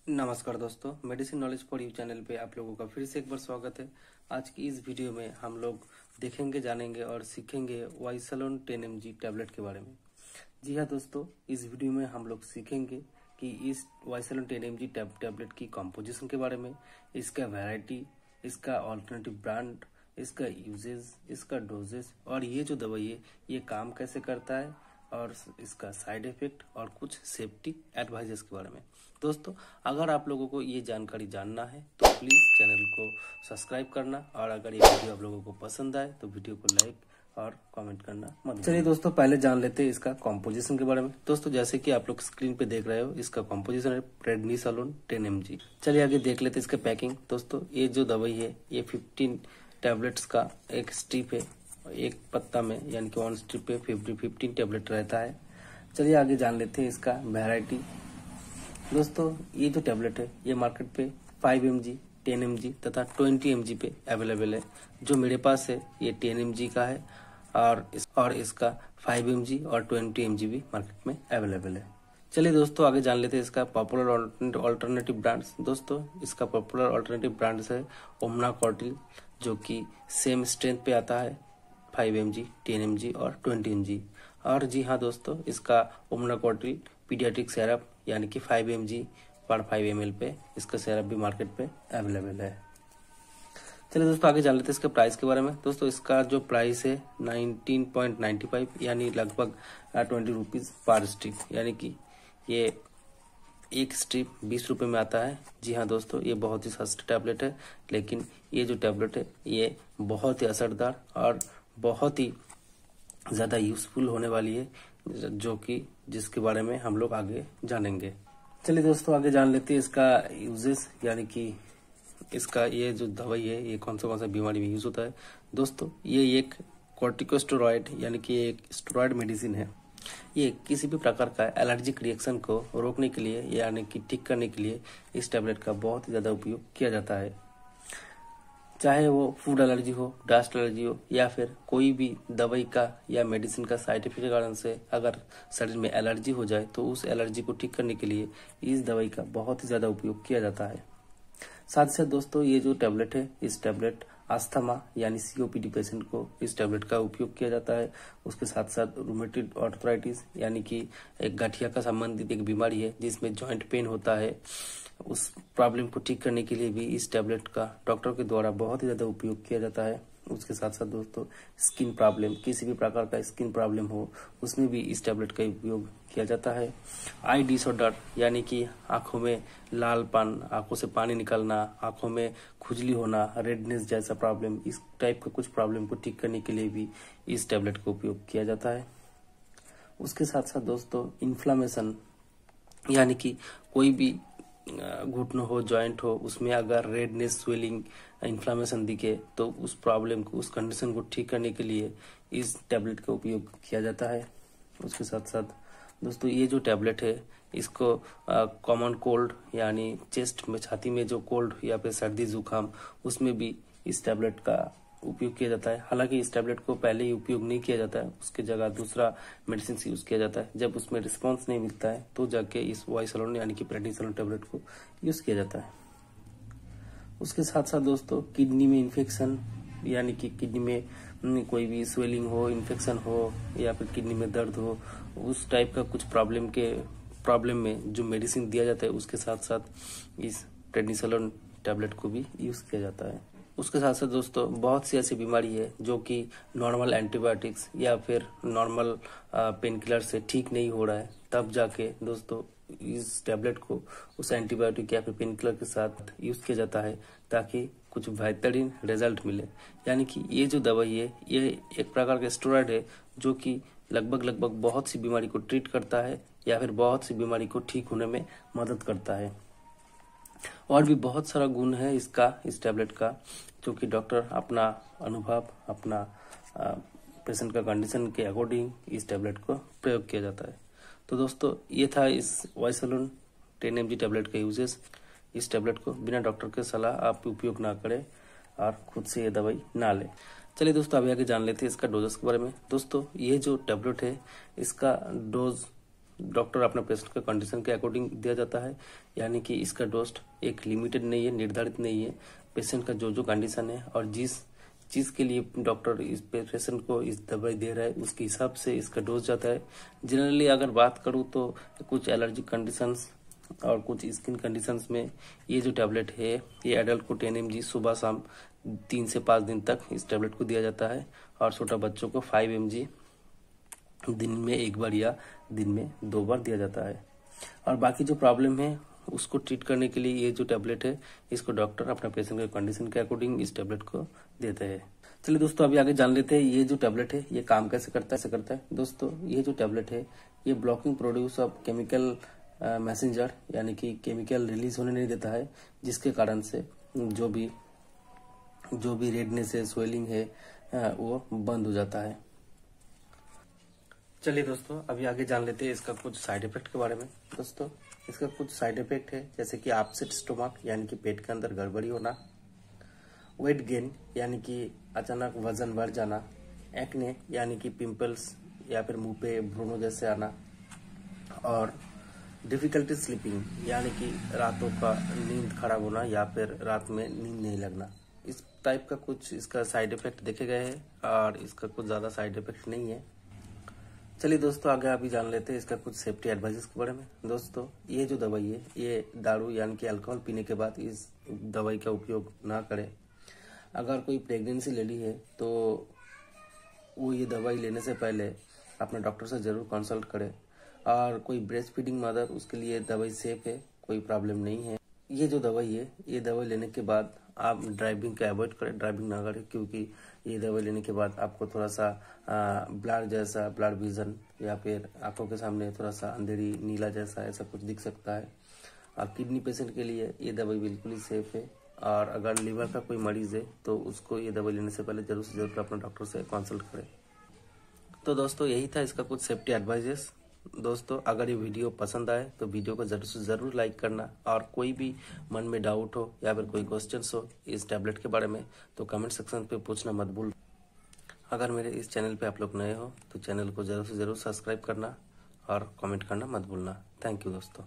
नमस्कार दोस्तों, medicine knowledge for you channel पे आप लोगों का फिर से एक बार स्वागत है। आज की इस वीडियो में हम लोग देखेंगे, जानेंगे और सीखेंगे वाइसलोन 10 mg टैबलेट के बारे में। जी हाँ दोस्तों, इस वीडियो में हम लोग सीखेंगे कि इस वाइसलोन 10 mg टैबलेट की कॉम्पोजिशन के बारे में, इसका वैरायटी, इसका ऑल्टरनेटिव ब्रांड, इसका यूजेज, इसका डोजेस और ये जो दवाई है ये काम कैसे करता है और इसका साइड इफेक्ट और कुछ सेफ्टी एडवाइजेस के बारे में। दोस्तों, अगर आप लोगों को ये जानकारी जानना है तो प्लीज़ चैनल को सब्सक्राइब करना, और अगर ये वीडियो आप लोगों को पसंद आए तो वीडियो को लाइक और कमेंट करना मत भूलिए। चलिए दोस्तों, पहले जान लेते हैं इसका कॉम्पोजिशन के बारे में। दोस्तों, जैसे कि आप लोग स्क्रीन पे देख रहे हो, इसका कॉम्पोजिशन है प्रेडनिसोलोन 10 mg। चलिए आगे देख लेते हैं इसका पैकिंग। दोस्तों, ये जो दवाई है ये 15 टैबलेट्स का एक स्ट्रिप है, एक पत्ता में, यानी कि 1 स्ट्रिप पे 15 टैबलेट रहता है। चलिए आगे जान लेते हैं इसका वैरायटी। दोस्तों, ये जो टैबलेट है ये मार्केट पे 5 mg, 10 mg तथा 20 mg पे अवेलेबल है। जो मेरे पास है ये 10 mg का है और इसका 5 mg और 20 mg भी मार्केट में अवेलेबल है। चलिए दोस्तों, आगे जान लेते हैं इसका पॉपुलर ऑल्टरनेटिव ब्रांड्स। दोस्तों, इसका पॉपुलर ऑल्टरनेटिव ब्रांड्स है ओमना कॉर्टिल, जो कि सेम स्ट्रेंथ पे आता है, 5 mg, 10 mg और 20 mg। और जी हाँ दोस्तों, इसका ओमना कॉर्टिल पीडियाट्रिक सिरप यानी कि 5 mg पर 5 ml पे इसका सिरप भी मार्केट पे अवेलेबल है। चलिए दोस्तों, आगे जान लेते हैं इसके प्राइस के बारे में। दोस्तों, इसका जो प्राइस है 19.95 यानी लगभग 20 रुपीज़ पर स्ट्रिप, यानी कि ये एक स्ट्रिप 20 रुपये में आता है। जी हाँ दोस्तों, ये बहुत ही सस्ता टैबलेट है, लेकिन ये जो टैबलेट है ये बहुत ही असरदार और बहुत ही ज़्यादा यूजफुल होने वाली है, जो कि जिसके बारे में हम लोग आगे जानेंगे। चलिए दोस्तों, आगे जान लेते हैं इसका यूजेस, यानी कि इसका ये जो दवाई है ये कौन सा बीमारी में यूज होता है। दोस्तों, ये एक कॉर्टिकोस्टेरॉइड यानी कि एक स्टेरॉइड मेडिसिन है। ये किसी भी प्रकार का एलर्जिक रिएक्शन को रोकने के लिए यानी कि ठीक करने के लिए इस टैबलेट का बहुत ही ज़्यादा उपयोग किया जाता है। चाहे वो फूड एलर्जी हो, डस्ट एलर्जी हो, या फिर कोई भी दवाई का या मेडिसिन का साइड इफेक्ट के कारण से अगर शरीर में एलर्जी हो जाए तो उस एलर्जी को ठीक करने के लिए इस दवाई का बहुत ही ज़्यादा उपयोग किया जाता है। साथ ही साथ दोस्तों, ये जो टैबलेट है, इस टैबलेट अस्थमा यानी COPD पेशेंट को इस टैबलेट का उपयोग किया जाता है। उसके साथ साथ रूमेटॉइड आर्थराइटिस यानी कि एक गठिया का संबंधित एक बीमारी है जिसमें जॉइंट पेन होता है, उस प्रॉब्लम को ठीक करने के लिए भी इस टैबलेट का डॉक्टर के द्वारा बहुत ही ज़्यादा उपयोग किया जाता है। उसके साथ साथ दोस्तों, स्किन प्रॉब्लम, किसी भी प्रकार का स्किन प्रॉब्लम हो उसमें भी इस टैबलेट का उपयोग किया जाता है। आई डिसऑर्डर यानी कि आंखों में लालपन, आंखों से पानी निकलना, आंखों में खुजली होना, रेडनेस जैसा प्रॉब्लम, इस टाइप का कुछ प्रॉब्लम को ठीक करने के लिए भी इस टैबलेट का उपयोग किया जाता है। उसके साथ साथ दोस्तों, इन्फ्लामेशन यानी कि कोई भी घुटनों हो, जॉइंट हो, उसमें अगर रेडनेस, स्वेलिंग, इन्फ्लामेशन दिखे तो उस प्रॉब्लम को, उस कंडीशन को ठीक करने के लिए इस टैबलेट का उपयोग किया जाता है। उसके साथ साथ दोस्तों, ये जो टैबलेट है इसको कॉमन कोल्ड यानी चेस्ट में, छाती में जो कोल्ड या फिर सर्दी जुकाम, उसमें भी इस टैबलेट का उपयोग किया जाता है। हालांकि इस टैबलेट को पहले ही उपयोग नहीं किया जाता है, उसके जगह दूसरा मेडिसिन से यूज किया जाता है। जब उसमें रिस्पांस नहीं मिलता है तो जाके इस वाइसलोन यानी कि प्रेडनिसोलोन टैबलेट को यूज किया जाता है। उसके साथ साथ दोस्तों, किडनी में इन्फेक्शन यानी कि किडनी में कोई भी स्वेलिंग हो, इन्फेक्शन हो या फिर किडनी में दर्द हो, उस टाइप का कुछ प्रॉब्लम में जो मेडिसिन दिया जाता है उसके साथ साथ इस प्रेडनिसोलोन टैबलेट को भी यूज किया जाता है। उसके साथ साथ दोस्तों, बहुत सी ऐसी बीमारी है जो कि नॉर्मल एंटीबायोटिक्स या फिर नॉर्मल पेन किलर से ठीक नहीं हो रहा है, तब जाके दोस्तों इस टैबलेट को उस एंटीबायोटिक या फिर पेन किलर के साथ यूज किया जाता है ताकि कुछ बेहतरीन रिजल्ट मिले। यानी कि ये जो दवाई है ये एक प्रकार का स्टेरॉइड है जो कि लगभग बहुत सी बीमारी को ट्रीट करता है या फिर बहुत सी बीमारी को ठीक होने में मदद करता है। और भी बहुत सारा गुण है इस टैबलेट का, जो कि डॉक्टर अपना अनुभव, अपना पेशेंट का कंडीशन के अकॉर्डिंग इस टैबलेट को प्रयोग किया जाता है। तो दोस्तों, ये था इस वाइसलोन 10 mg टैबलेट का यूजेस। इस टैबलेट को बिना डॉक्टर के सलाह आप उपयोग ना करें और खुद से ये दवाई ना लें। चलिए दोस्तों, अभी आगे जान लेते हैं इसका डोजेस के बारे में। दोस्तों, ये जो टैबलेट है इसका डोज डॉक्टर अपने पेशेंट के कंडीशन के अकॉर्डिंग दिया जाता है, यानी कि इसका डोज एक लिमिटेड नहीं है, निर्धारित नहीं है। पेशेंट का जो जो कंडीशन है और जिस चीज के लिए डॉक्टर इस पेशेंट को इस दवाई दे रहा है उसके हिसाब से इसका डोज जाता है। जनरली अगर बात करूं तो कुछ एलर्जी कंडीशंस और कुछ स्किन कंडीशंस में ये जो टैबलेट है ये एडल्ट को 10 mg सुबह शाम 3 से 5 दिन तक इस टैबलेट को दिया जाता है, और छोटा बच्चों को 5 mg दिन में एक बार या दिन में 2 बार दिया जाता है। और बाकी जो प्रॉब्लम है उसको ट्रीट करने के लिए ये जो टैबलेट है इसको डॉक्टर अपना पेशेंट के कंडीशन के अकॉर्डिंग इस टैबलेट को देते हैं। चलिए दोस्तों, अभी आगे जान लेते हैं ये जो टैबलेट है ये काम कैसे करता है। दोस्तों, ये जो टैबलेट है ये blocking produce of chemical messenger, यानी कि केमिकल रिलीज होने नहीं देता है, जिसके कारण से जो भी रेडनेस है, स्वेलिंग है, वो बंद हो जाता है। चलिए दोस्तों, अभी आगे जान लेते हैं इसका कुछ साइड इफेक्ट के बारे में। दोस्तों, इसका कुछ साइड इफेक्ट है जैसे कि अपसेट स्टोमक, यानी कि पेट के अंदर गड़बड़ी होना, वेट गेन यानी कि अचानक वजन बढ़ जाना, एक्ने यानी कि पिंपल्स या फिर मुंह पे ब्रूनो जैसे आना, और डिफिकल्टी स्लीपिंग यानी कि रातों का नींद खराब होना या फिर रात में नींद नहीं लगना। इस टाइप का कुछ इसका साइड इफेक्ट देखे गए हैं और इसका कुछ ज्यादा साइड इफेक्ट नहीं है। चलिए दोस्तों, आगे अभी जान लेते हैं इसका कुछ सेफ्टी एडवाइजेस के बारे में। दोस्तों, ये जो दवाई है ये दारू यानी कि अल्कोहल पीने के बाद इस दवाई का उपयोग ना करें। अगर कोई प्रेगनेंसी लेडी है तो वो ये दवाई लेने से पहले अपने डॉक्टर से जरूर कंसल्ट करे, और कोई ब्रेस्ट फीडिंग मदर उसके लिए दवाई सेफ है, कोई प्रॉब्लम नहीं है। ये जो दवाई है ये दवाई लेने के बाद आप ड्राइविंग का अवॉइड करें, ड्राइविंग ना करें, क्योंकि ये दवाई लेने के बाद आपको थोड़ा सा ब्लर जैसा, ब्लर विजन या फिर आंखों के सामने थोड़ा सा अंधेरी नीला जैसा ऐसा कुछ दिख सकता है। और किडनी पेशेंट के लिए ये दवाई बिल्कुल ही सेफ है, और अगर लीवर का कोई मरीज है तो उसको ये दवाई लेने से पहले जरूर से जरूर अपने डॉक्टर से कंसल्ट करें। तो दोस्तों, यही था इसका कुछ सेफ्टी एडवाइजेस। दोस्तों, अगर ये वीडियो पसंद आए तो वीडियो को जरूर से जरूर लाइक करना, और कोई भी मन में डाउट हो या फिर कोई क्वेश्चंस हो इस टैबलेट के बारे में तो कमेंट सेक्शन पे पूछना मत भूल। अगर मेरे इस चैनल पे आप लोग नए हो तो चैनल को जरूर से जरूर सब्सक्राइब करना और कमेंट करना मत भूलना। थैंक यू दोस्तों।